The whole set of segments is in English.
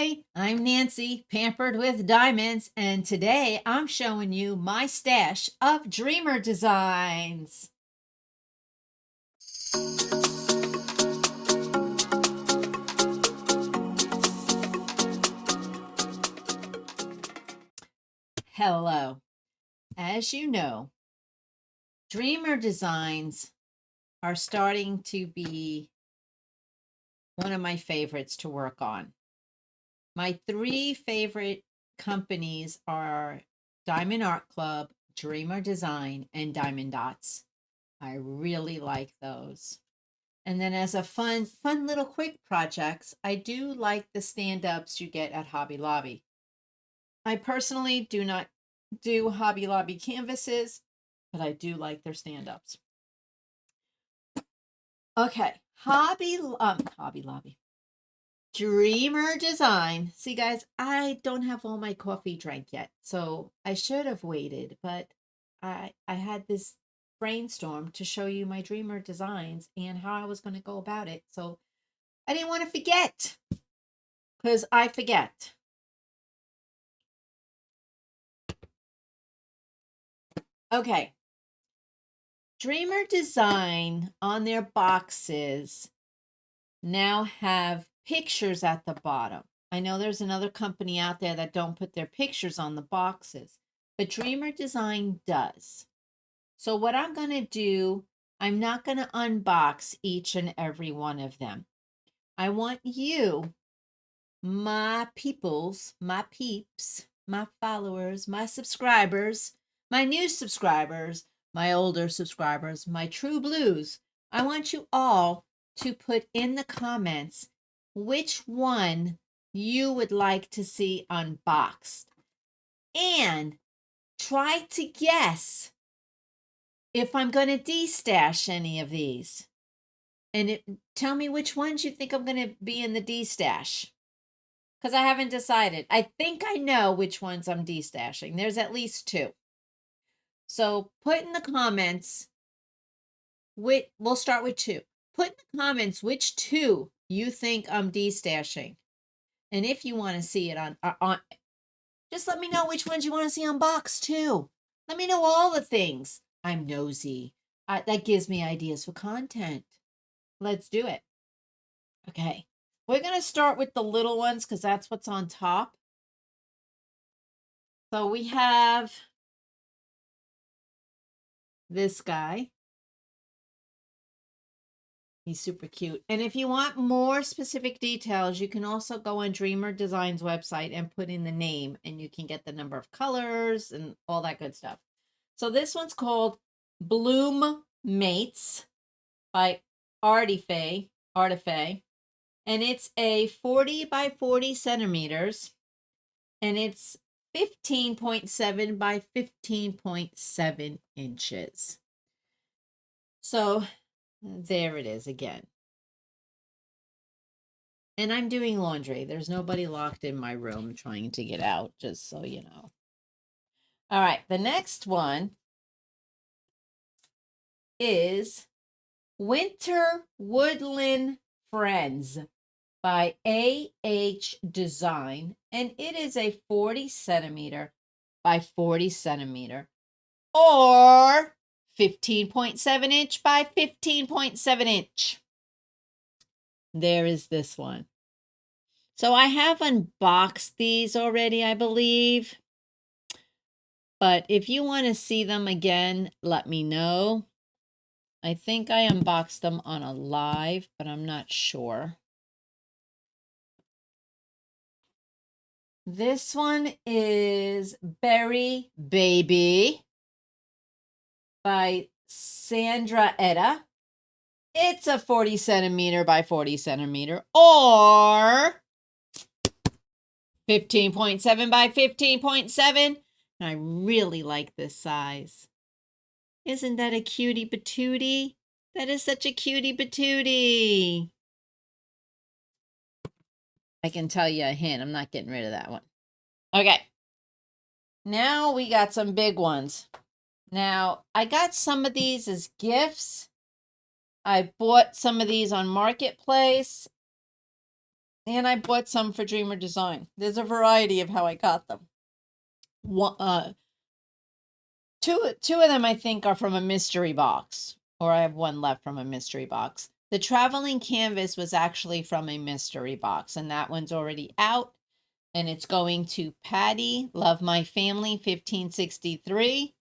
Hi, I'm Nancy, pampered with diamonds, and today I'm showing you my stash of dreamer designs. Hello. As you know, dreamer designs are starting to be one of my favorites to work on. My three favorite companies are Diamond Art Club, Dreamer Design, and Diamond Dots. I really like those. And then as a fun little quick projects, I do like the stand-ups you get at Hobby Lobby. I personally do not do Hobby Lobby canvases, but I do like their stand-ups. Okay, Hobby Lobby. Dreamer Design. See, guys, I don't have all my coffee drank yet, so I should have waited, but I had this brainstorm to show you my Dreamer designs and how I was going to go about it. So I didn't want to forget, because I forget. Okay. Dreamer Design on their boxes now have pictures at the bottom. I know there's another company out there that don't put their pictures on the boxes, but Dreamer Design does. So what I'm going to do, I'm not going to unbox each and every one of them. I want you, my peoples, my peeps, my followers, my subscribers, my new subscribers, my older subscribers, my true blues. I want you all to put in the comments which one you would like to see unboxed. And try to guess if I'm going to de-stash any of these. And tell me which ones you think I'm going to be in the de-stash. Because I haven't decided. I think I know which ones I'm de-stashing. There's at least two. So put in the comments, we'll start with two. Put in the comments which two you think I'm de-stashing. And if you want to see it on, just let me know which ones you want to see unboxed too. Let me know all the things. I'm nosy. That gives me ideas for content. Let's do it. Okay. We're going to start with the little ones because that's what's on top. So we have this guy. He's super cute. And if you want more specific details, you can also go on Dreamer Design's website and put in the name, and you can get the number of colors and all that good stuff. So this one's called Bloom Mates by Artifay. And it's a 40 by 40 centimeters. And it's 15.7 by 15.7 inches. So there it is again. And I'm doing laundry. There's nobody locked in my room trying to get out, just so you know. All right, the next one is Winter Woodland Friends by AH Design. And it is a 40 centimeter by 40 centimeter or 15.7 inch by 15.7 inch. There is this one. So I have unboxed these already, I believe. But if you want to see them again, let me know. I think I unboxed them on a live, but I'm not sure. This one is Berry Baby by Sandra Etta. It's a 40 centimeter by 40 centimeter or 15.7 by 15.7. I really like this size. Isn't that a cutie patootie? That is such a cutie patootie. I can tell you a hint. I'm not getting rid of that one. Okay. Now we got some big ones. Now, I got some of these as gifts. I bought some of these on Marketplace. And I bought some for Dreamer Design. There's a variety of how I got them. Two of them I think are from a mystery box, or I have one left from a mystery box. The traveling canvas was actually from a mystery box, and that one's already out. And it's going to Patty, Love My Family, 1563.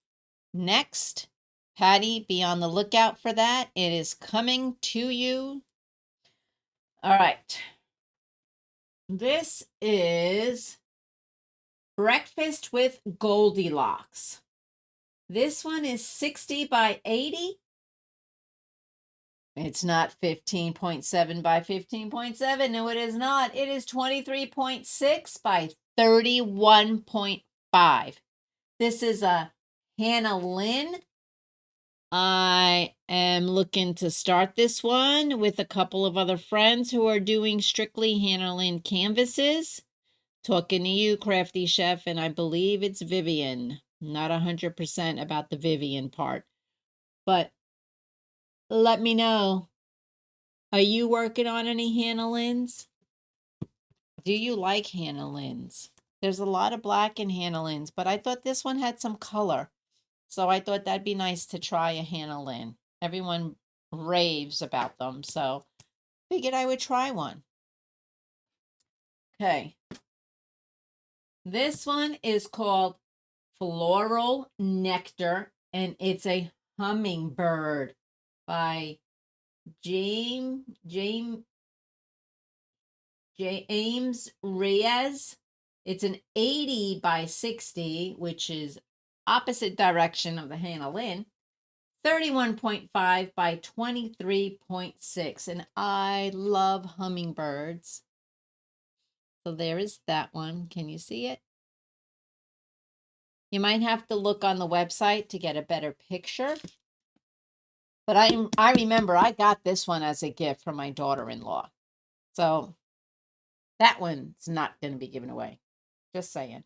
Next, Patty, be on the lookout for that. It is coming to you. All right. This is Breakfast with Goldilocks. This one is 60 by 80. It's not 15.7 by 15.7. No, it is not. It is 23.6 by 31.5. This is a Hannah Lynn. I am looking to start this one with a couple of other friends who are doing strictly Hannah Lynn canvases. Talking to you, Crafty Chef, and I believe it's Vivian. Not 100% about the Vivian part. But let me know. Are you working on any Hannah Lynn's? Do you like Hannah Lynn's? There's a lot of black in Hannah Lynn's, but I thought this one had some color. So I thought that'd be nice to try a Hannah Lynn. Everyone raves about them, so figured I would try one. Okay. This one is called Floral Nectar, and it's a hummingbird by James Reyes. It's an 80 by 60, which is opposite direction of the Hannah Lynn. 31.5 by 23.6. And I love hummingbirds. So there is that one. Can you see it? You might have to look on the website to get a better picture. But I remember I got this one as a gift from my daughter-in-law. So that one's not going to be given away. Just saying.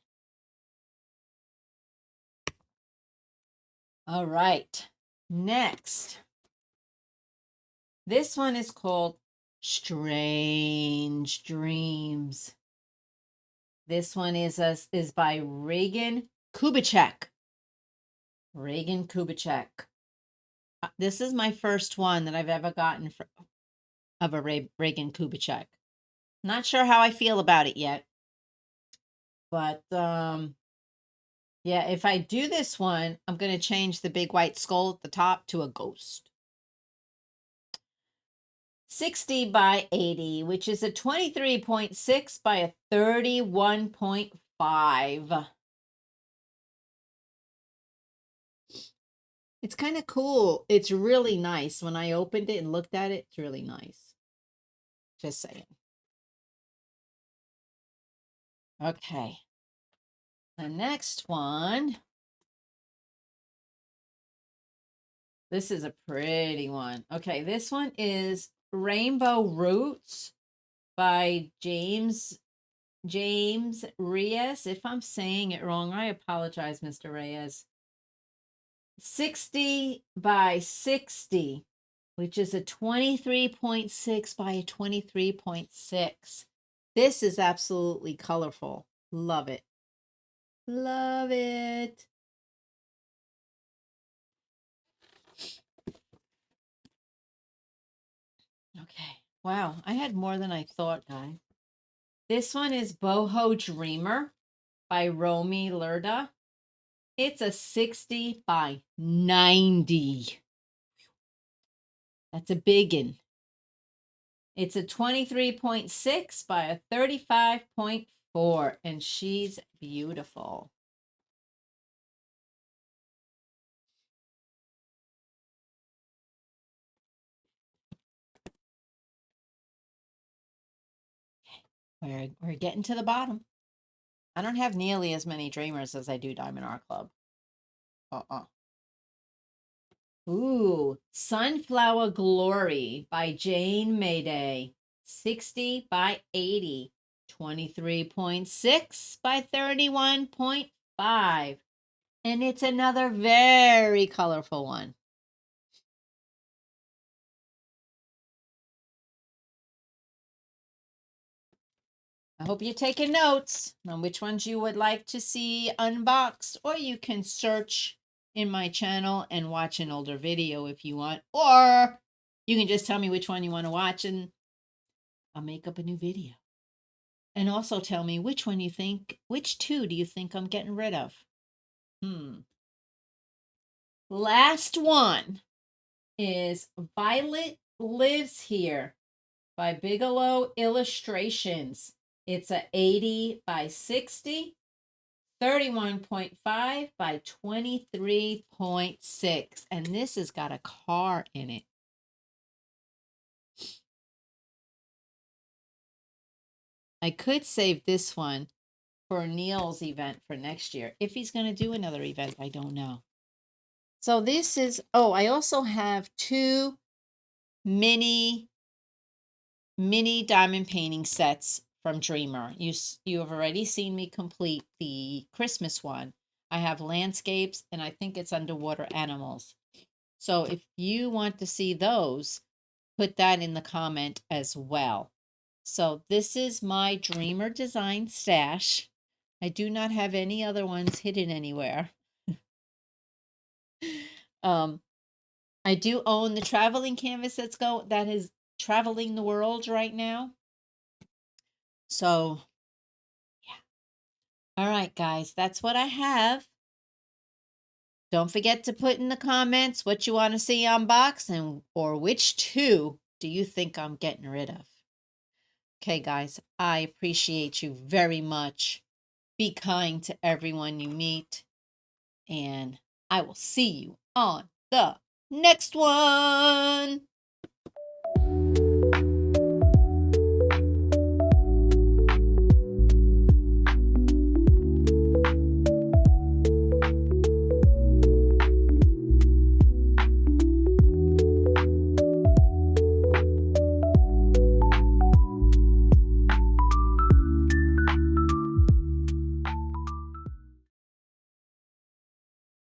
All right. Next. This one is called Strange Dreams. This one is by Reagan Kubicek. Reagan Kubicek. This is my first one that I've ever gotten of a Reagan Kubicek. Not sure how I feel about it yet. But yeah, if I do this one, I'm going to change the big white skull at the top to a ghost. 60 by 80, which is a 23.6 by a 31.5. It's kind of cool. It's really nice. When I opened it and looked at it, it's really nice. Just saying. Okay. The next one. This is a pretty one. Okay, this one is Rainbow Roots by James Reyes. If I'm saying it wrong, I apologize, Mr. Reyes. 60 by 60, which is a 23.6 by a 23.6. This is absolutely colorful. Love it. Love it. Okay. Wow. I had more than I thought, guys. This one is Boho Dreamer by Romy Lerda. It's a 60 by 90. That's a biggin. It's a 23.6 by a 35.4, and she's beautiful. We're getting to the bottom. I don't have nearly as many dreamers as I do Diamond Art Club. Ooh, Sunflower Glory by Jane Mayday. 60 by 80. 23.6 by 31.5. And it's another very colorful one. I hope you're taking notes on which ones you would like to see unboxed, or you can search in my channel and watch an older video if you want, or you can just tell me which one you want to watch and I'll make up a new video. And also tell me which two do you think I'm getting rid of? Last one is Violet Lives Here by Bigelow Illustrations. It's a 80 by 60, 31.5 by 23.6. And this has got a car in it. I could save this one for Neil's event for next year. If he's going to do another event, I don't know. So this is, I also have two mini diamond painting sets from Dreamer. You have already seen me complete the Christmas one. I have landscapes and I think it's underwater animals. So if you want to see those, put that in the comment as well. So this is my Dreamer design stash. I do not have any other ones hidden anywhere. I do own the traveling canvas that is traveling the world right now. So, yeah. All right, guys, that's what I have. Don't forget to put in the comments what you want to see unboxed or which two do you think I'm getting rid of. Okay, guys, I appreciate you very much. Be kind to everyone you meet, and I will see you on the next one.